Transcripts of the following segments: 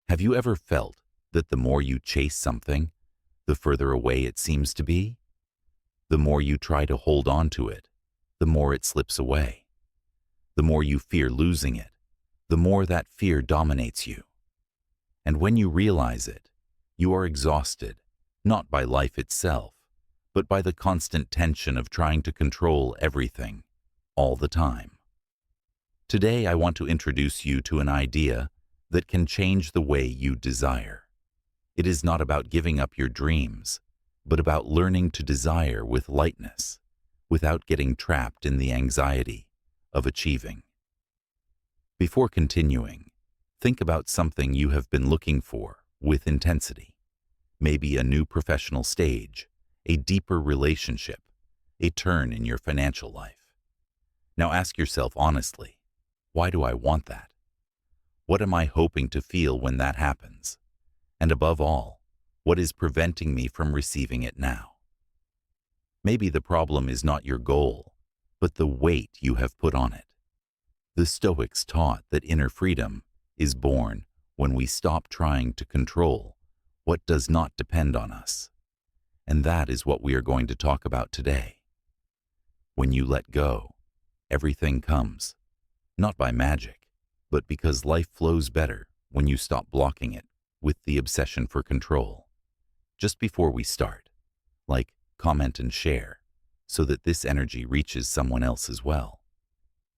Have you ever felt that the more you chase something, the further away it seems to be? The more you try to hold on to it, the more it slips away. The more you fear losing it, the more that fear dominates you. And when you realize it, you are exhausted, not by life itself, but by the constant tension of trying to control everything, all the time. Today, I want to introduce you to an idea that can change the way you desire. It is not about giving up your dreams, but about learning to desire with lightness, without getting trapped in the anxiety of achieving. Before continuing, think about something you have been looking for with intensity. Maybe a new professional stage, a deeper relationship, a turn in your financial life. Now ask yourself honestly, why do I want that? What am I hoping to feel when that happens? And above all, what is preventing me from receiving it now? Maybe the problem is not your goal, but the weight you have put on it. The Stoics taught that inner freedom is born when we stop trying to control what does not depend on us. And that is what we are going to talk about today. When you let go, everything comes, not by magic, but because life flows better when you stop blocking it with the obsession for control. Just before we start, like, comment and share so that this energy reaches someone else as well.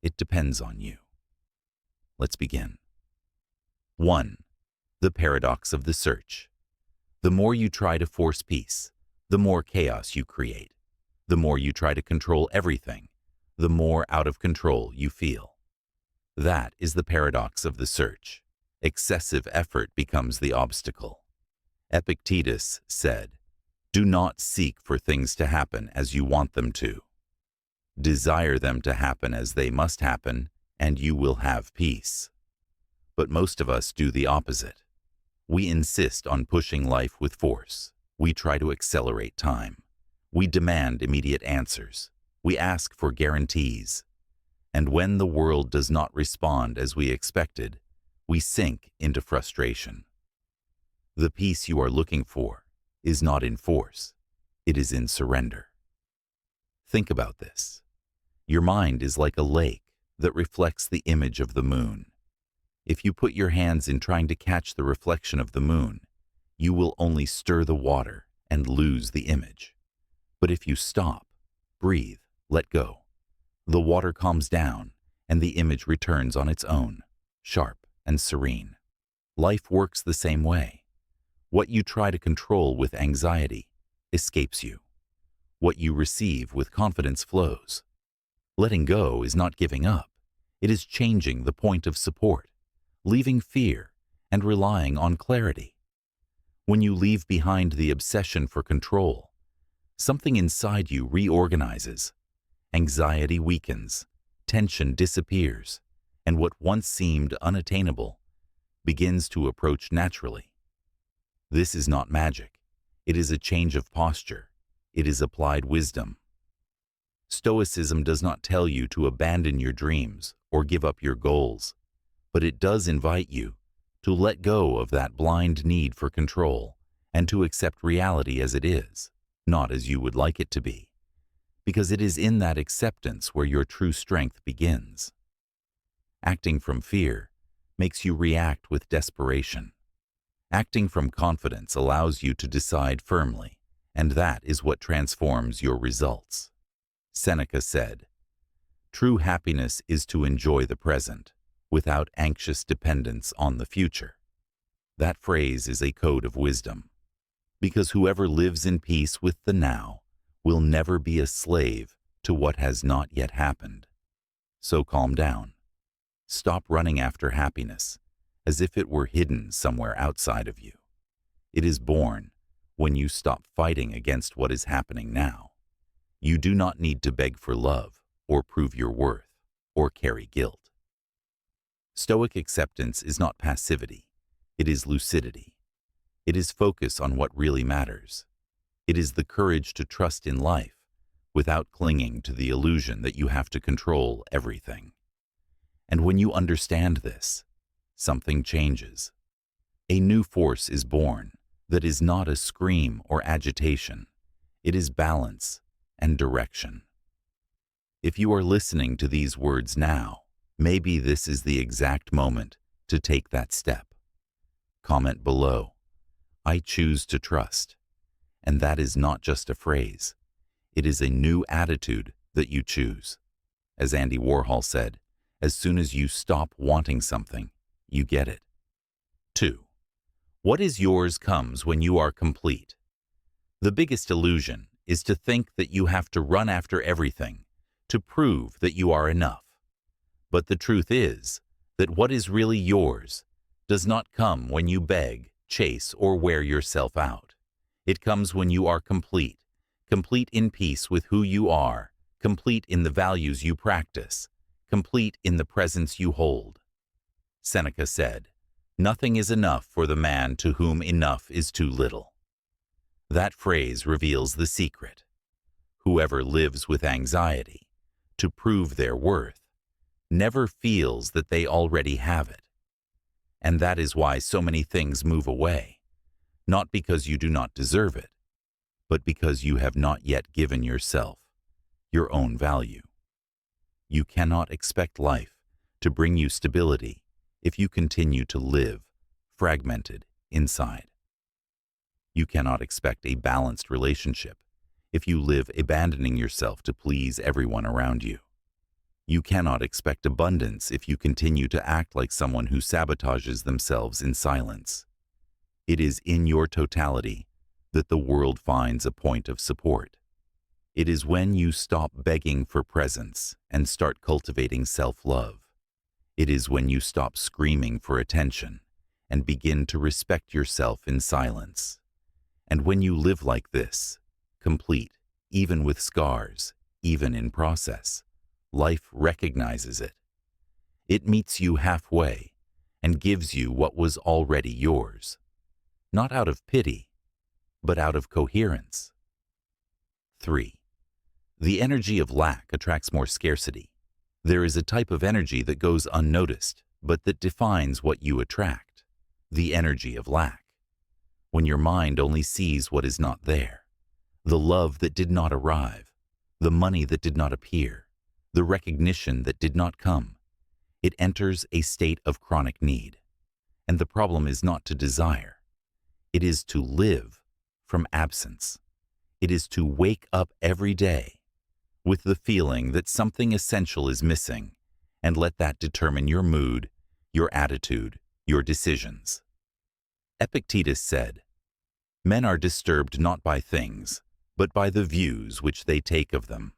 It depends on you. Let's begin. 1. The paradox of the search. The more you try to force peace, the more chaos you create. The more you try to control everything, the more out of control you feel. That is the paradox of the search. Excessive effort becomes the obstacle. Epictetus said, "Do not seek for things to happen as you want them to. Desire them to happen as they must happen, and you will have peace." But most of us do the opposite. We insist on pushing life with force. We try to accelerate time. We demand immediate answers. We ask for guarantees. And when the world does not respond as we expected, we sink into frustration. The peace you are looking for is not in force. It is in surrender. Think about this. Your mind is like a lake that reflects the image of the moon. If you put your hands in trying to catch the reflection of the moon, you will only stir the water and lose the image. But if you stop, breathe, let go, the water calms down and the image returns on its own, sharp and serene. Life works the same way. What you try to control with anxiety escapes you. What you receive with confidence flows. Letting go is not giving up. It is changing the point of support, leaving fear and relying on clarity. When you leave behind the obsession for control, something inside you reorganizes. Anxiety weakens, tension disappears, and what once seemed unattainable begins to approach naturally. This is not magic. It is a change of posture. It is applied wisdom. Stoicism does not tell you to abandon your dreams or give up your goals, but it does invite you to let go of that blind need for control and to accept reality as it is, not as you would like it to be, because it is in that acceptance where your true strength begins. Acting from fear makes you react with desperation. Acting from confidence allows you to decide firmly, and that is what transforms your results. Seneca said, "True happiness is to enjoy the present, without anxious dependence on the future." That phrase is a code of wisdom, because whoever lives in peace with the now will never be a slave to what has not yet happened. So calm down. Stop running after happiness as if it were hidden somewhere outside of you. It is born when you stop fighting against what is happening now. You do not need to beg for love or prove your worth or carry guilt. Stoic acceptance is not passivity. It is lucidity. It is focus on what really matters. It is the courage to trust in life without clinging to the illusion that you have to control everything. And when you understand this, something changes. A new force is born that is not a scream or agitation. It is balance and direction. If you are listening to these words now, maybe this is the exact moment to take that step. Comment below, "I choose to trust." And that is not just a phrase. It is a new attitude that you choose. As Andy Warhol said, as soon as you stop wanting something, you get it. 2. What is yours comes when you are complete. The biggest illusion is to think that you have to run after everything to prove that you are enough. But the truth is that what is really yours does not come when you beg, chase, or wear yourself out. It comes when you are complete, complete in peace with who you are, complete in the values you practice, complete in the presence you hold. Seneca said, "Nothing is enough for the man to whom enough is too little." That phrase reveals the secret. Whoever lives with anxiety to prove their worth never feels that they already have it. And that is why so many things move away, not because you do not deserve it, but because you have not yet given yourself your own value. You cannot expect life to bring you stability if you continue to live fragmented inside. You cannot expect a balanced relationship if you live abandoning yourself to please everyone around you. You cannot expect abundance if you continue to act like someone who sabotages themselves in silence. It is in your totality that the world finds a point of support. It is when you stop begging for presence and start cultivating self-love. It is when you stop screaming for attention and begin to respect yourself in silence. And when you live like this, complete, even with scars, even in process, life recognizes it. It meets you halfway and gives you what was already yours, not out of pity, but out of coherence. 3. The energy of lack attracts more scarcity. There is a type of energy that goes unnoticed, but that defines what you attract, the energy of lack. When your mind only sees what is not there, the love that did not arrive, the money that did not appear, the recognition that did not come, it enters a state of chronic need. And the problem is not to desire. It is to live from absence. It is to wake up every day with the feeling that something essential is missing, and let that determine your mood, your attitude, your decisions. Epictetus said, "Men are disturbed not by things, but by the views which they take of them."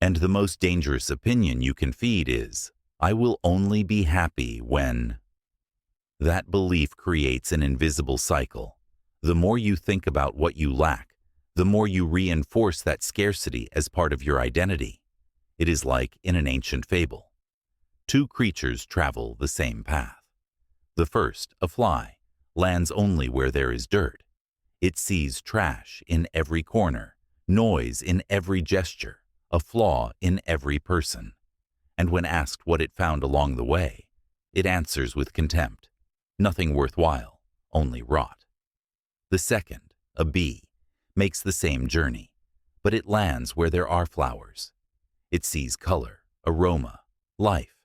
And the most dangerous opinion you can feed is, "I will only be happy when..." That belief creates an invisible cycle. The more you think about what you lack, the more you reinforce that scarcity as part of your identity. It is like in an ancient fable. Two creatures travel the same path. The first, a fly, lands only where there is dirt. It sees trash in every corner, noise in every gesture, a flaw in every person. And when asked what it found along the way, it answers with contempt, "Nothing worthwhile, only rot." The second, a bee, makes the same journey, but it lands where there are flowers. It sees color, aroma, life,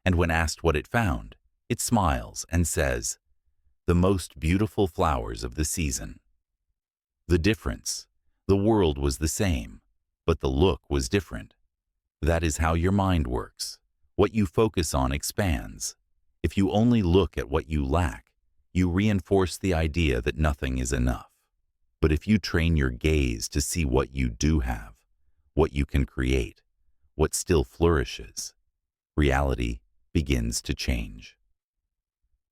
and when asked what it found, it smiles and says, "The most beautiful flowers of the season." The difference, the world was the same, but the look was different. That is how your mind works. What you focus on expands. If you only look at what you lack, you reinforce the idea that nothing is enough. But if you train your gaze to see what you do have, what you can create, what still flourishes, reality begins to change.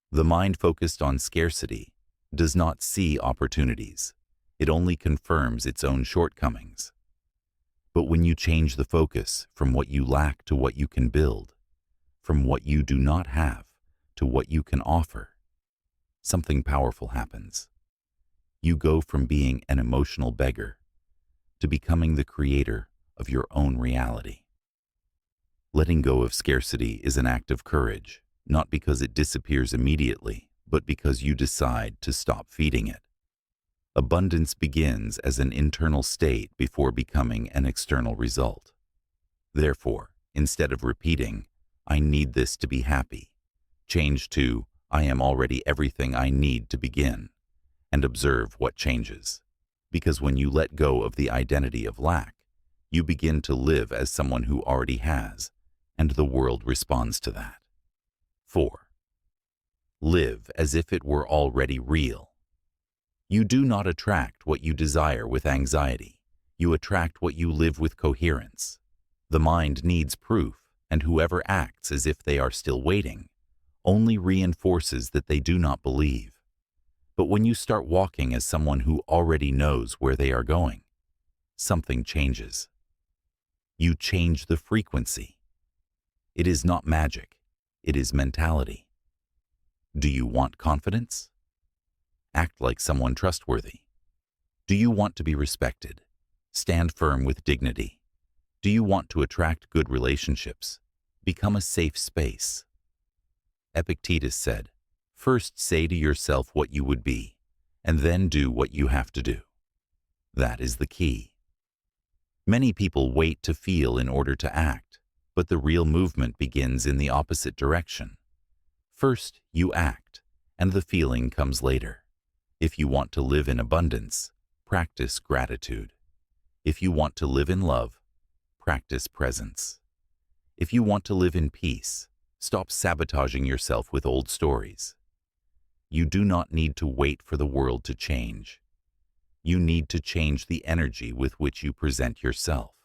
The mind focused on scarcity does not see opportunities. It only confirms its own shortcomings. But when you change the focus from what you lack to what you can build, from what you do not have to what you can offer, something powerful happens. You go from being an emotional beggar to becoming the creator of your own reality. Letting go of scarcity is an act of courage, not because it disappears immediately, but because you decide to stop feeding it. Abundance begins as an internal state before becoming an external result. Therefore, instead of repeating, "I need this to be happy," change to, "I am already everything I need to begin," and observe what changes. Because when you let go of the identity of lack, you begin to live as someone who already has, and the world responds to that. 4. Live as if it were already real. You do not attract what you desire with anxiety. You attract what you live with coherence. The mind needs proof, and whoever acts as if they are still waiting only reinforces that they do not believe. But when you start walking as someone who already knows where they are going, something changes. You change the frequency. It is not magic, it is mentality. Do you want confidence? Act like someone trustworthy. Do you want to be respected? Stand firm with dignity. Do you want to attract good relationships? Become a safe space. Epictetus said, "First say to yourself what you would be, and then do what you have to do." That is the key. Many people wait to feel in order to act, but the real movement begins in the opposite direction. First, you act, and the feeling comes later. If you want to live in abundance, practice gratitude. If you want to live in love, practice presence. If you want to live in peace, stop sabotaging yourself with old stories. You do not need to wait for the world to change. You need to change the energy with which you present yourself.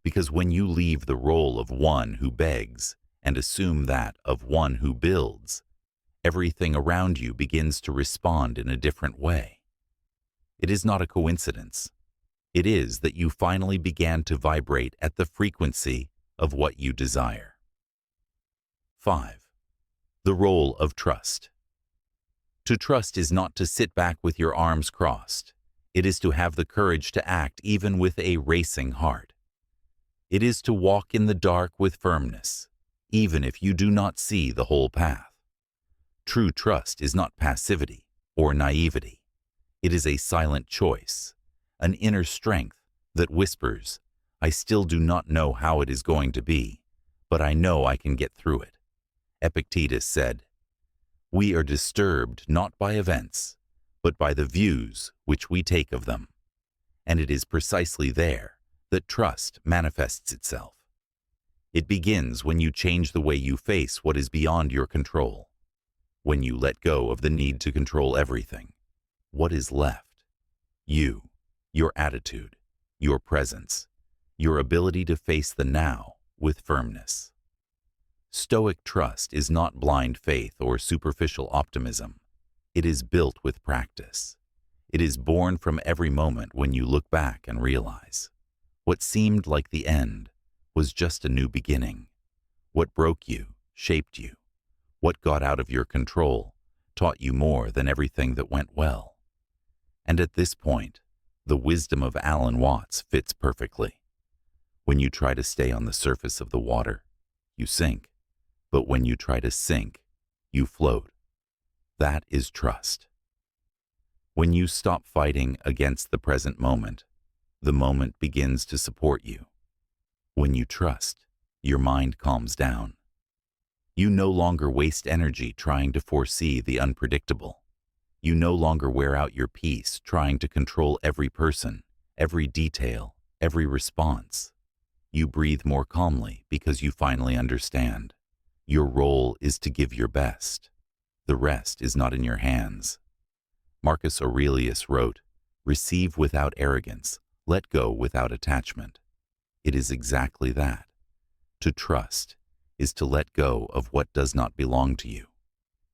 Because when you leave the role of one who begs and assume that of one who builds, everything around you begins to respond in a different way. It is not a coincidence. It is that you finally began to vibrate at the frequency of what you desire. 5. The role of trust. To trust is not to sit back with your arms crossed. It is to have the courage to act even with a racing heart. It is to walk in the dark with firmness, even if you do not see the whole path. True trust is not passivity or naivety. It is a silent choice, an inner strength that whispers, "I still do not know how it is going to be, but I know I can get through it." Epictetus said, "We are disturbed not by events, but by the views which we take of them." And it is precisely there that trust manifests itself. It begins when you change the way you face what is beyond your control. When you let go of the need to control everything, what is left? You, your attitude, your presence, your ability to face the now with firmness. Stoic trust is not blind faith or superficial optimism. It is built with practice. It is born from every moment when you look back and realize what seemed like the end was just a new beginning. What broke you shaped you. What got out of your control taught you more than everything that went well. And at this point, the wisdom of Alan Watts fits perfectly. When you try to stay on the surface of the water, you sink. But when you try to sink, you float. That is trust. When you stop fighting against the present moment, the moment begins to support you. When you trust, your mind calms down. You no longer waste energy trying to foresee the unpredictable. You no longer wear out your peace trying to control every person, every detail, every response. You breathe more calmly because you finally understand. Your role is to give your best. The rest is not in your hands. Marcus Aurelius wrote, "Receive without arrogance, let go without attachment." It is exactly that. To trust is to let go of what does not belong to you.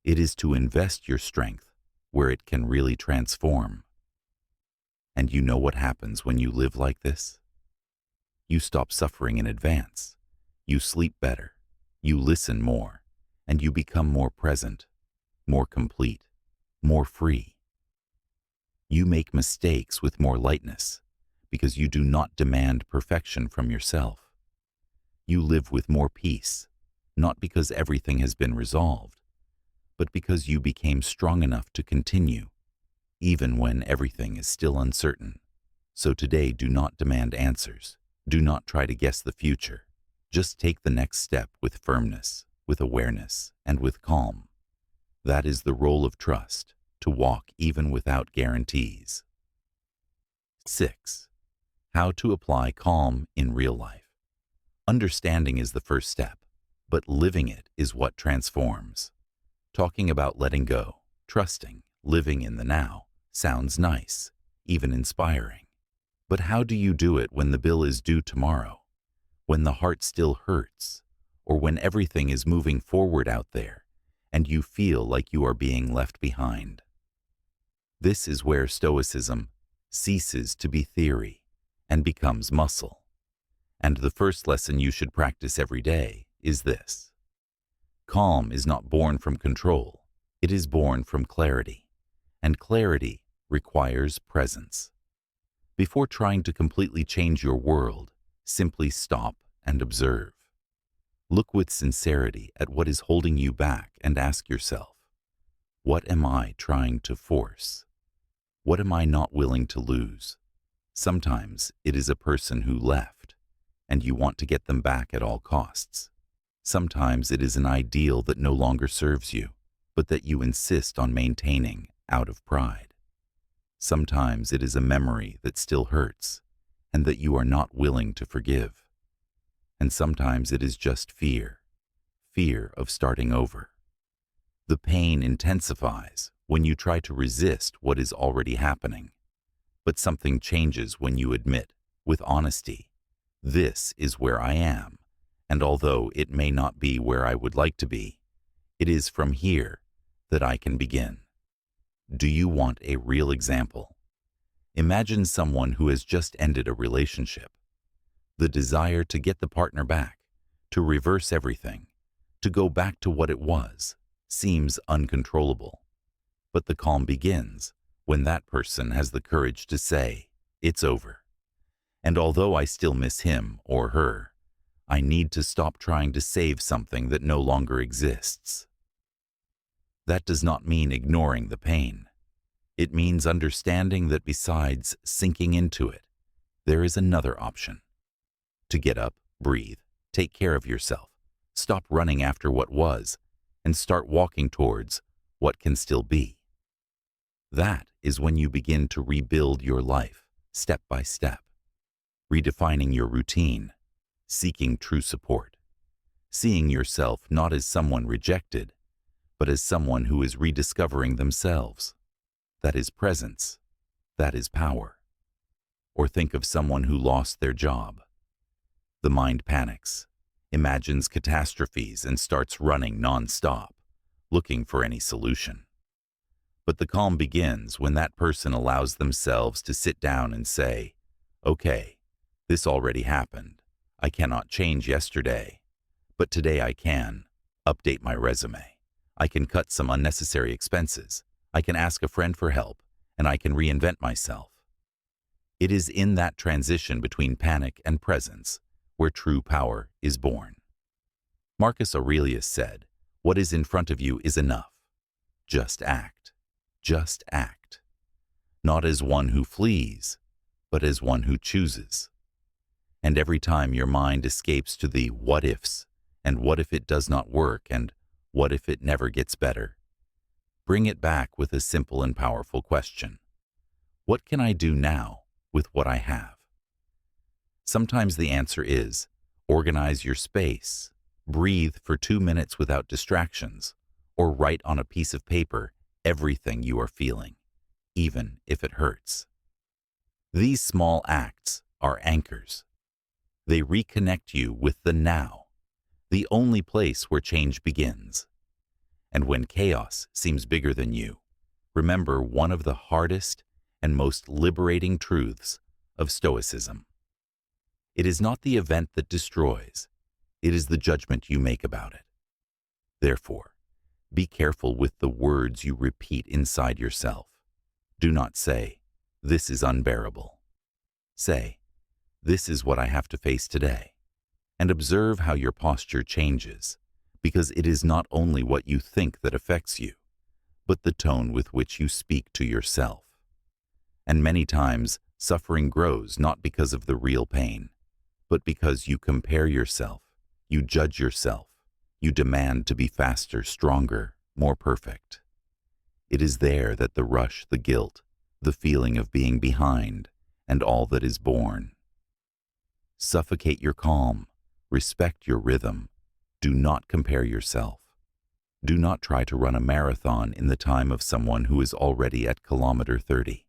It is to invest your strength where it can really transform. And you know what happens when you live like this? You stop suffering in advance. You sleep better. You listen more, and you become more present, more complete, more free. You make mistakes with more lightness because you do not demand perfection from yourself. You live with more peace, not because everything has been resolved, but because you became strong enough to continue, even when everything is still uncertain. So today, do not demand answers. Do not try to guess the future. Just take the next step with firmness, with awareness, and with calm. That is the role of trust, to walk even without guarantees. 6. How to apply calm in real life. Understanding is the first step, but living it is what transforms. Talking about letting go, trusting, living in the now sounds nice, even inspiring. But how do you do it when the bill is due tomorrow, when the heart still hurts, or when everything is moving forward out there and you feel like you are being left behind? This is where Stoicism ceases to be theory and becomes muscle. And the first lesson you should practice every day is this: calm is not born from control, it is born from clarity, and clarity requires presence. Before trying to completely change your world, simply stop and observe. Look with sincerity at what is holding you back and ask yourself, what am I trying to force? What am I not willing to lose? Sometimes it is a person who left, and you want to get them back at all costs. Sometimes it is an ideal that no longer serves you, but that you insist on maintaining out of pride. Sometimes it is a memory that still hurts, and that you are not willing to forgive. And sometimes it is just fear of starting over. The pain intensifies when you try to resist what is already happening. But something changes when you admit, with honesty, this is where I am, and although it may not be where I would like to be, it is from here that I can begin. Do you want a real example? Imagine someone who has just ended a relationship. The desire to get the partner back, to reverse everything, to go back to what it was, seems uncontrollable. But the calm begins when that person has the courage to say, it's over. And although I still miss him or her, I need to stop trying to save something that no longer exists. That does not mean ignoring the pain. It means understanding that besides sinking into it, there is another option. To get up, breathe, take care of yourself, stop running after what was, and start walking towards what can still be. That is when you begin to rebuild your life, step by step, redefining your routine, seeking true support, seeing yourself not as someone rejected, but as someone who is rediscovering themselves. That is presence. That is power. Or think of someone who lost their job. The mind panics, imagines catastrophes, and starts running non-stop, looking for any solution. But the calm begins when that person allows themselves to sit down and say, okay, this already happened. I cannot change yesterday, but today I can update my resume. I can cut some unnecessary expenses. I can ask a friend for help, and I can reinvent myself. It is in that transition between panic and presence where true power is born. Marcus Aurelius said, what is in front of you is enough. Just act. Just act. Not as one who flees, but as one who chooses. And every time your mind escapes to the what ifs, and what if it does not work, and what if it never gets better, bring it back with a simple and powerful question. What can I do now with what I have? Sometimes the answer is, organize your space, breathe for 2 minutes without distractions, or write on a piece of paper everything you are feeling, even if it hurts. These small acts are anchors. They reconnect you with the now, the only place where change begins. And when chaos seems bigger than you, remember one of the hardest and most liberating truths of Stoicism. It is not the event that destroys, it is the judgment you make about it. Therefore, be careful with the words you repeat inside yourself. Do not say, this is unbearable. Say, this is what I have to face today. And observe how your posture changes, because it is not only what you think that affects you, but the tone with which you speak to yourself. And many times, suffering grows not because of the real pain, but because you compare yourself, you judge yourself, you demand to be faster, stronger, more perfect. It is there that the rush, the guilt, the feeling of being behind, and all that is born. Suffocate your calm, respect your rhythm, do not compare yourself. Do not try to run a marathon in the time of someone who is already at kilometer 30.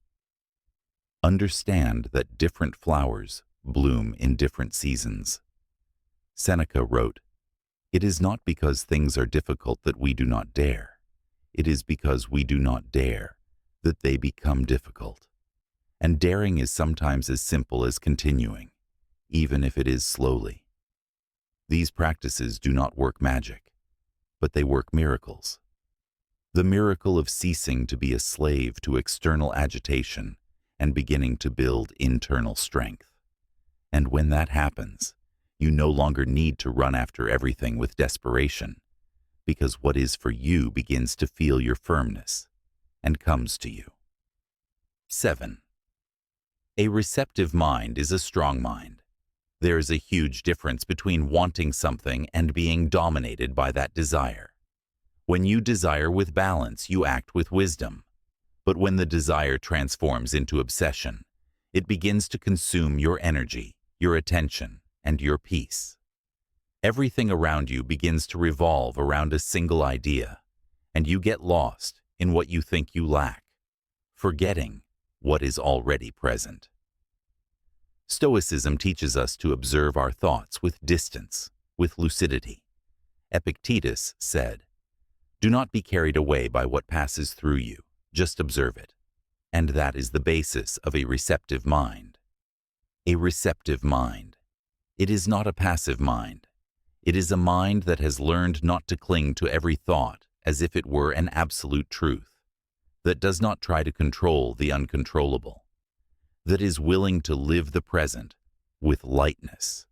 Understand that different flowers bloom in different seasons. Seneca wrote, "It is not because things are difficult that we do not dare. It is because we do not dare that they become difficult." And daring is sometimes as simple as continuing, even if it is slowly. These practices do not work magic, but they work miracles. The miracle of ceasing to be a slave to external agitation and beginning to build internal strength. And when that happens, you no longer need to run after everything with desperation, because what is for you begins to feel your firmness and comes to you. 7. A receptive mind is a strong mind. There is a huge difference between wanting something and being dominated by that desire. When you desire with balance, you act with wisdom. But when the desire transforms into obsession, it begins to consume your energy, your attention, and your peace. Everything around you begins to revolve around a single idea, and you get lost in what you think you lack, forgetting what is already present. Stoicism teaches us to observe our thoughts with distance, with lucidity. Epictetus said, "Do not be carried away by what passes through you, just observe it." And that is the basis of a receptive mind. A receptive mind. It is not a passive mind. It is a mind that has learned not to cling to every thought as if it were an absolute truth, that does not try to control the uncontrollable, that is willing to live the present with lightness,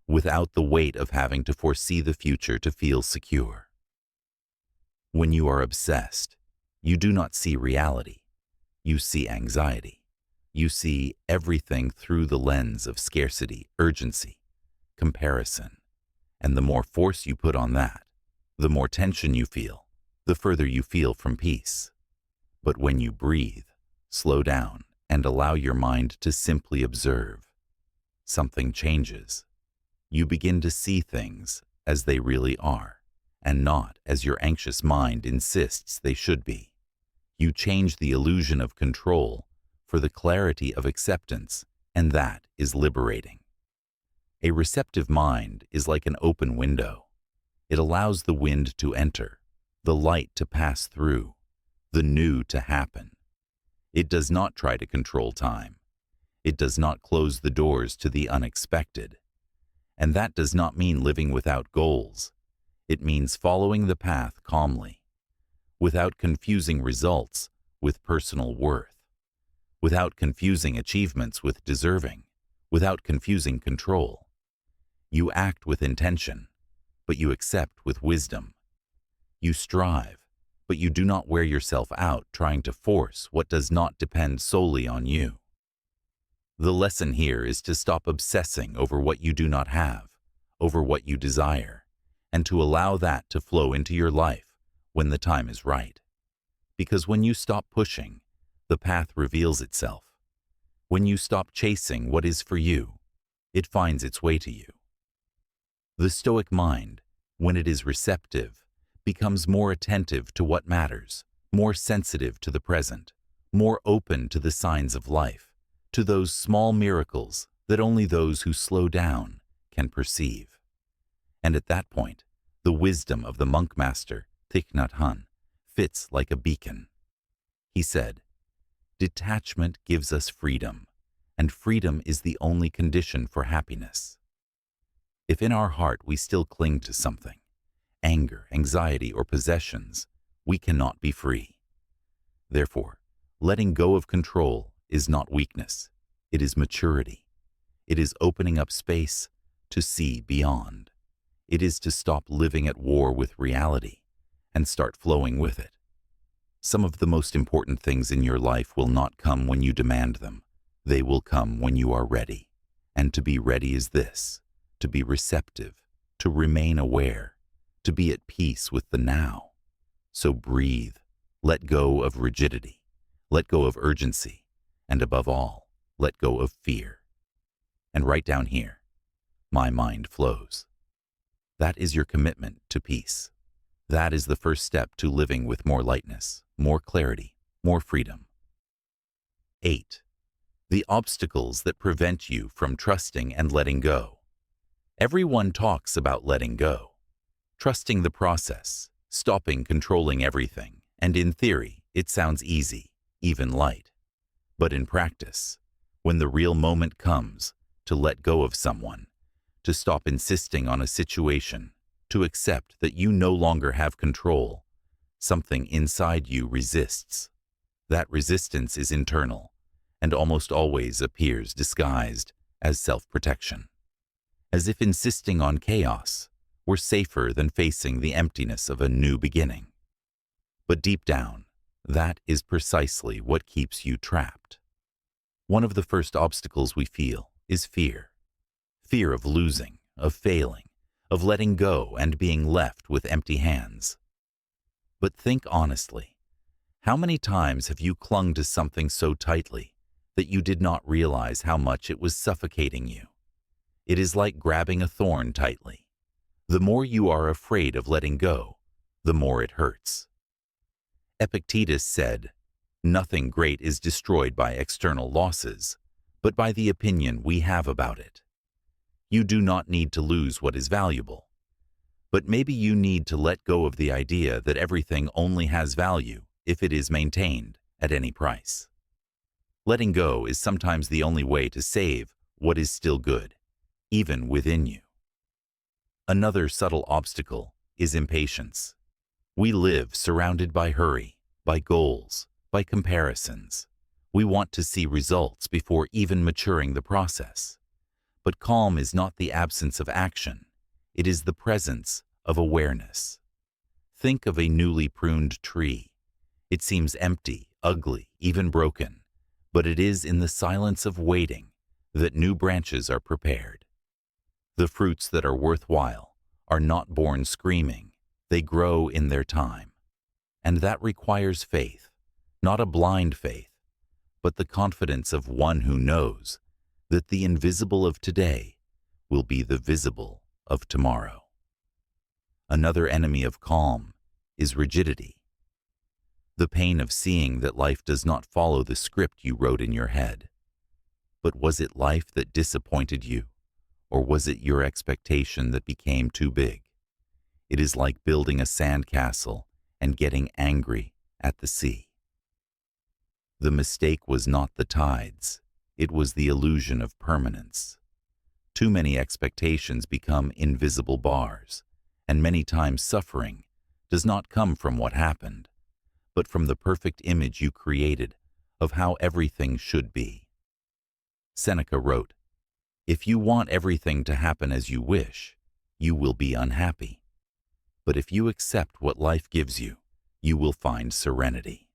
without the weight of having to foresee the future to feel secure. When you are obsessed, you do not see reality. You see anxiety. You see everything through the lens of scarcity, urgency, comparison. And the more force you put on that, the more tension you feel, the further you feel from peace. But when you breathe, slow down, and allow your mind to simply observe, something changes. You begin to see things as they really are, and not as your anxious mind insists they should be. You change the illusion of control for the clarity of acceptance, and that is liberating. A receptive mind is like an open window. It allows the wind to enter, the light to pass through, the new to happen. It does not try to control time. It does not close the doors to the unexpected. And that does not mean living without goals. It means following the path calmly, without confusing results with personal worth, without confusing achievements with deserving, without confusing control. You act with intention, but you accept with wisdom. You strive, but you do not wear yourself out trying to force what does not depend solely on you. The lesson here is to stop obsessing over what you do not have, over what you desire, and to allow that to flow into your life when the time is right. Because when you stop pushing, the path reveals itself. When you stop chasing what is for you, it finds its way to you. The Stoic mind, when it is receptive, becomes more attentive to what matters, more sensitive to the present, more open to the signs of life, to those small miracles that only those who slow down can perceive. And at that point, the wisdom of the monk master, Thich Nhat Hanh, fits like a beacon. He said, "Detachment gives us freedom, and freedom is the only condition for happiness." If in our heart we still cling to something, anger, anxiety, or possessions, we cannot be free. Therefore, letting go of control is not weakness, it is maturity. It is opening up space to see beyond. It is to stop living at war with reality and start flowing with it. Some of the most important things in your life will not come when you demand them. They will come when you are ready. And to be ready is this: to be receptive, to remain aware, to be at peace with the now. So breathe, let go of rigidity, let go of urgency, and above all, let go of fear. And right down here, my mind flows. That is your commitment to peace. That is the first step to living with more lightness, more clarity, more freedom. 8. The obstacles that prevent you from trusting and letting go. Everyone talks about letting go, trusting the process, stopping controlling everything, and in theory, it sounds easy, even light. But in practice, when the real moment comes to let go of someone, to stop insisting on a situation, to accept that you no longer have control, something inside you resists. That resistance is internal and almost always appears disguised as self-protection, as if insisting on chaos were safer than facing the emptiness of a new beginning. But deep down, that is precisely what keeps you trapped. One of the first obstacles we feel is fear. Fear of losing, of failing, of letting go and being left with empty hands. But think honestly, how many times have you clung to something so tightly that you did not realize how much it was suffocating you? It is like grabbing a thorn tightly. The more you are afraid of letting go, the more it hurts. Epictetus said, "Nothing great is destroyed by external losses, but by the opinion we have about it." You do not need to lose what is valuable, but maybe you need to let go of the idea that everything only has value if it is maintained at any price. Letting go is sometimes the only way to save what is still good, even within you. Another subtle obstacle is impatience. We live surrounded by hurry, by goals, by comparisons. We want to see results before even maturing the process. But calm is not the absence of action. It is the presence of awareness. Think of a newly pruned tree. It seems empty, ugly, even broken, but it is in the silence of waiting that new branches are prepared. The fruits that are worthwhile are not born screaming. They grow in their time. And that requires faith, not a blind faith, but the confidence of one who knows that the invisible of today will be the visible of tomorrow. Another enemy of calm is rigidity. The pain of seeing that life does not follow the script you wrote in your head. But was it life that disappointed you, or was it your expectation that became too big? It is like building a sandcastle and getting angry at the sea. The mistake was not the tides. It was the illusion of permanence. Too many expectations become invisible bars, and many times suffering does not come from what happened, but from the perfect image you created of how everything should be. Seneca wrote, "If you want everything to happen as you wish, you will be unhappy. But if you accept what life gives you, you will find serenity."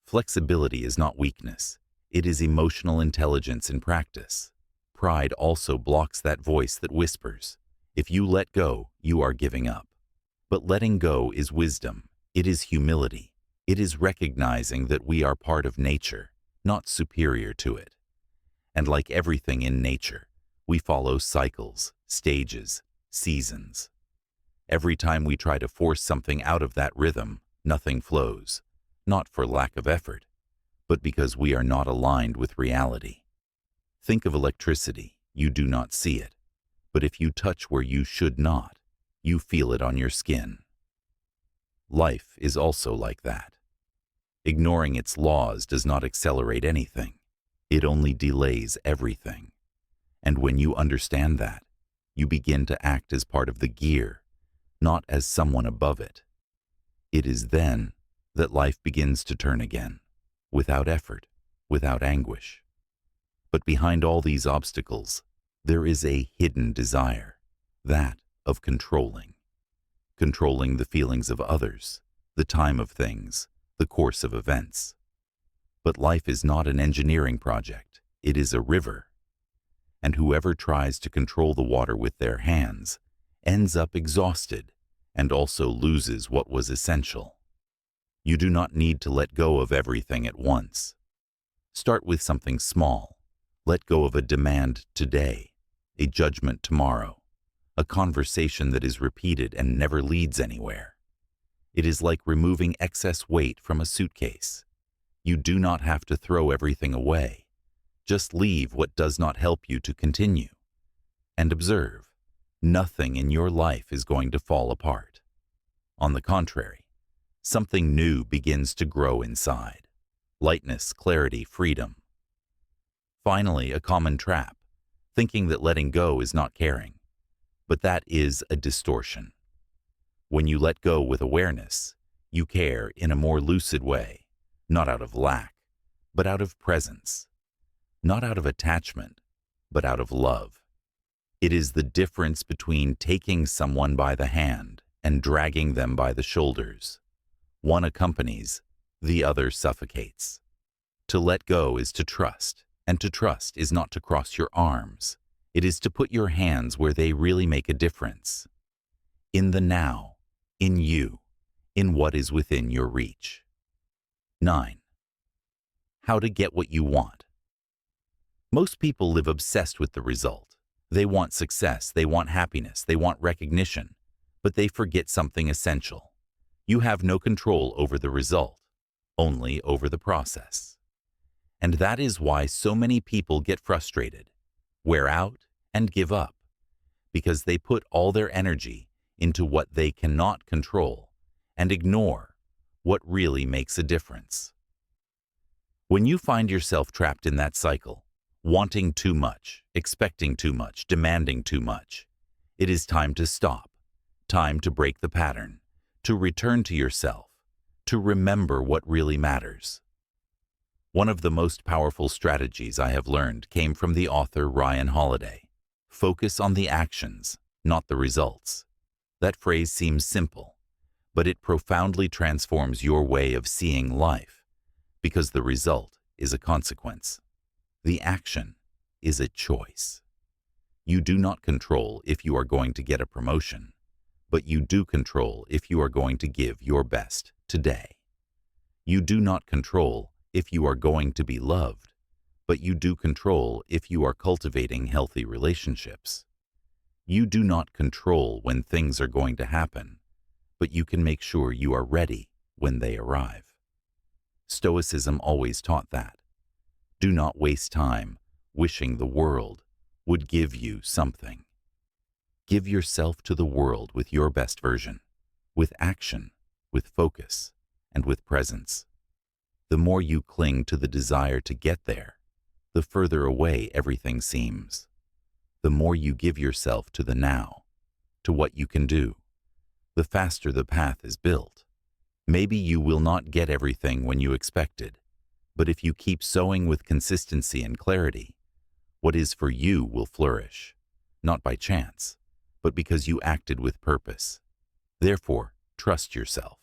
Flexibility is not weakness. It is emotional intelligence in practice. Pride also blocks that voice that whispers, "If you let go, you are giving up." But letting go is wisdom. It is humility. It is recognizing that we are part of nature, not superior to it. And like everything in nature, we follow cycles, stages, seasons. Every time we try to force something out of that rhythm, nothing flows, not for lack of effort, but because we are not aligned with reality. Think of electricity. You do not see it, but if you touch where you should not, you feel it on your skin. Life is also like that. Ignoring its laws does not accelerate anything. It only delays everything. And when you understand that, you begin to act as part of the gear, not as someone above it. It is then that life begins to turn again, without effort, without anguish. But behind all these obstacles, there is a hidden desire, that of controlling. Controlling the feelings of others, the time of things, the course of events. But life is not an engineering project, it is a river. And whoever tries to control the water with their hands ends up exhausted and also loses what was essential. You do not need to let go of everything at once. Start with something small. Let go of a demand today, a judgment tomorrow, a conversation that is repeated and never leads anywhere. It is like removing excess weight from a suitcase. You do not have to throw everything away. Just leave what does not help you to continue. And observe, nothing in your life is going to fall apart. On the contrary, something new begins to grow inside. Lightness, clarity, freedom. Finally, a common trap, thinking that letting go is not caring. But that is a distortion. When you let go with awareness, you care in a more lucid way, not out of lack, but out of presence. Not out of attachment, but out of love. It is the difference between taking someone by the hand and dragging them by the shoulders. One accompanies, the other suffocates. To let go is to trust, and to trust is not to cross your arms. It is to put your hands where they really make a difference. In the now, in you, in what is within your reach. 9. How to get what you want. Most people live obsessed with the result. They want success, they want happiness, they want recognition, but they forget something essential. You have no control over the result, only over the process. And that is why so many people get frustrated, wear out, and give up, because they put all their energy into what they cannot control and ignore what really makes a difference. When you find yourself trapped in that cycle, wanting too much, expecting too much, demanding too much, it is time to stop, time to break the pattern, to return to yourself, to remember what really matters. One of the most powerful strategies I have learned came from the author Ryan Holiday. Focus on the actions, not the results. That phrase seems simple, but it profoundly transforms your way of seeing life, because the result is a consequence. The action is a choice. You do not control if you are going to get a promotion, but you do control if you are going to give your best today. You do not control if you are going to be loved, but you do control if you are cultivating healthy relationships. You do not control when things are going to happen, but you can make sure you are ready when they arrive. Stoicism always taught that. Do not waste time wishing the world would give you something. Give yourself to the world with your best version, with action, with focus, and with presence. The more you cling to the desire to get there, the further away everything seems. The more you give yourself to the now, to what you can do, the faster the path is built. Maybe you will not get everything when you expected, but if you keep sowing with consistency and clarity, what is for you will flourish, not by chance, but because you acted with purpose. Therefore, trust yourself.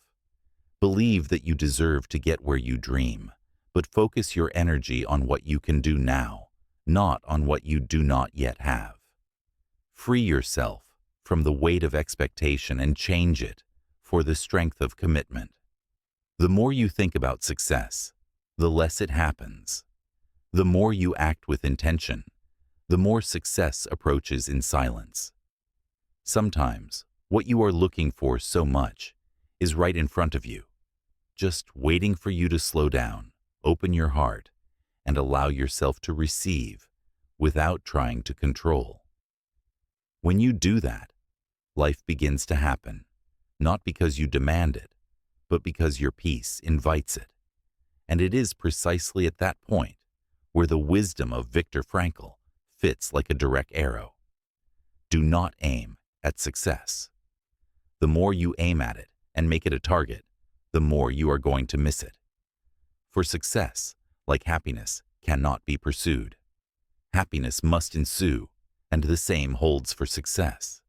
Believe that you deserve to get where you dream, but focus your energy on what you can do now, not on what you do not yet have. Free yourself from the weight of expectation and change it for the strength of commitment. The more you think about success, the less it happens. The more you act with intention, the more success approaches in silence. Sometimes, what you are looking for so much is right in front of you, just waiting for you to slow down, open your heart, and allow yourself to receive without trying to control. When you do that, life begins to happen, not because you demand it, but because your peace invites it. And it is precisely at that point where the wisdom of Viktor Frankl fits like a direct arrow. Do not aim at success. The more you aim at it and make it a target, the more you are going to miss it. For success, like happiness, cannot be pursued. Happiness must ensue, and the same holds for success.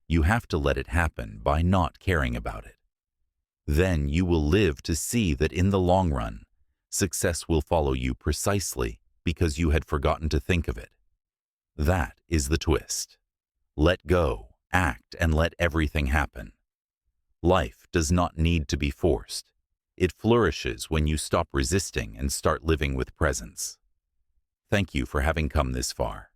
You have to let it happen by not caring about it. Then you will live to see that in the long run, success will follow you precisely because you had forgotten to think of it. That is the twist. Let go, act, and let everything happen. Life does not need to be forced. It flourishes when you stop resisting and start living with presence. Thank you for having come this far.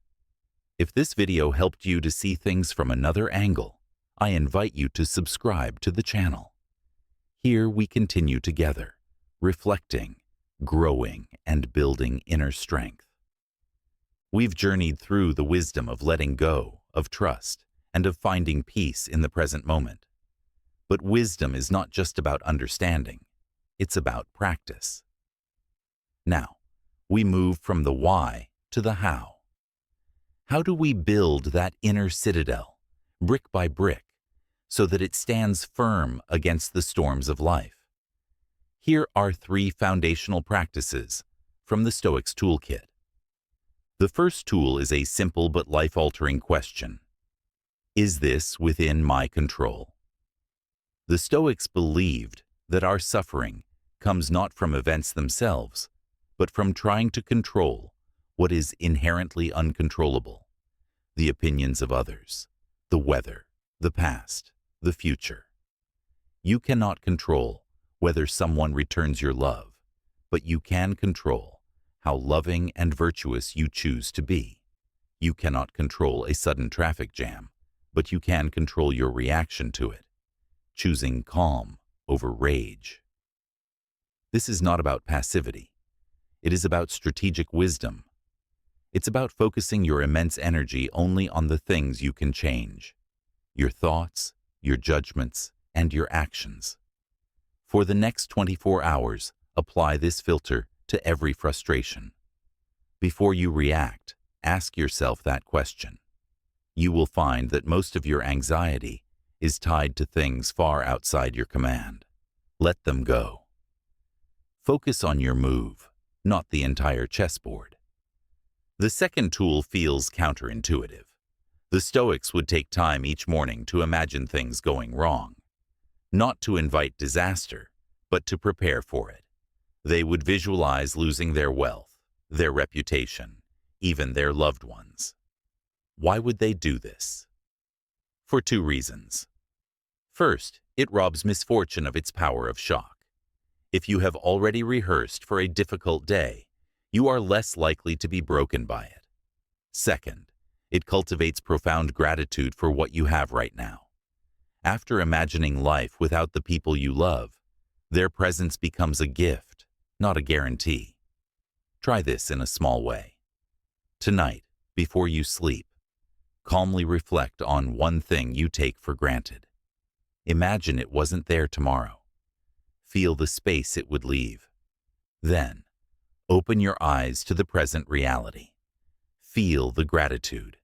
If this video helped you to see things from another angle, I invite you to subscribe to the channel. Here we continue together, reflecting, growing, and building inner strength. We've journeyed through the wisdom of letting go, of trust, and of finding peace in the present moment. But wisdom is not just about understanding, it's about practice. Now, we move from the why to the how. How do we build that inner citadel, brick by brick, so that it stands firm against the storms of life? Here are 3 foundational practices from the Stoics toolkit. The first tool is a simple but life-altering question. Is this within my control? The Stoics believed that our suffering comes not from events themselves, but from trying to control what is inherently uncontrollable: the opinions of others, the weather, the past, the future. You cannot control whether someone returns your love, but you can control how loving and virtuous you choose to be. You cannot control a sudden traffic jam, but you can control your reaction to it, choosing calm over rage. This is not about passivity. It is about strategic wisdom. It's about focusing your immense energy only on the things you can change: your thoughts, your judgments, and your actions. For the next 24 hours, apply this filter to every frustration. Before you react, ask yourself that question. You will find that most of your anxiety is tied to things far outside your command. Let them go. Focus on your move, not the entire chessboard. The second tool feels counterintuitive. The Stoics would take time each morning to imagine things going wrong, not to invite disaster, but to prepare for it. They would visualize losing their wealth, their reputation, even their loved ones. Why would they do this? For 2 reasons. First, it robs misfortune of its power of shock. If you have already rehearsed for a difficult day, you are less likely to be broken by it. Second, it cultivates profound gratitude for what you have right now. After imagining life without the people you love, their presence becomes a gift, not a guarantee. Try this in a small way. Tonight, before you sleep, calmly reflect on one thing you take for granted. Imagine it wasn't there tomorrow. Feel the space it would leave. Then, open your eyes to the present reality. Feel the gratitude.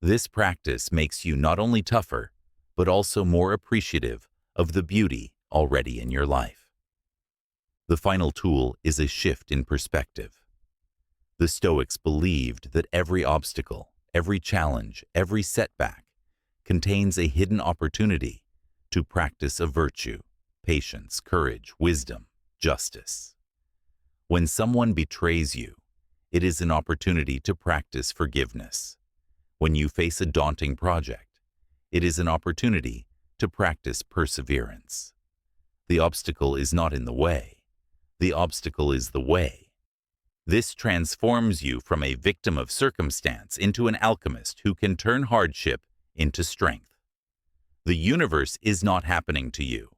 This practice makes you not only tougher, but also more appreciative of the beauty already in your life. The final tool is a shift in perspective. The Stoics believed that every obstacle, every challenge, every setback contains a hidden opportunity to practice a virtue: patience, courage, wisdom, justice. When someone betrays you, it is an opportunity to practice forgiveness. When you face a daunting project, it is an opportunity to practice perseverance. The obstacle is not in the way. The obstacle is the way. This transforms you from a victim of circumstance into an alchemist who can turn hardship into strength. The universe is not happening to you.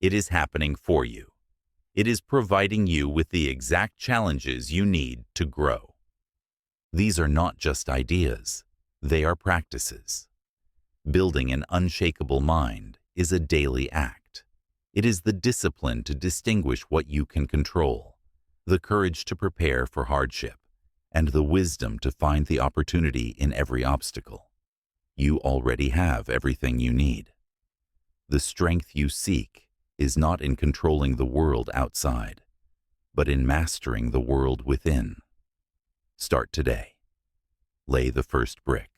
It is happening for you. It is providing you with the exact challenges you need to grow. These are not just ideas. They are practices. Building an unshakable mind is a daily act. It is the discipline to distinguish what you can control, the courage to prepare for hardship, and the wisdom to find the opportunity in every obstacle. You already have everything you need. The strength you seek is not in controlling the world outside, but in mastering the world within. Start today. Lay the first brick.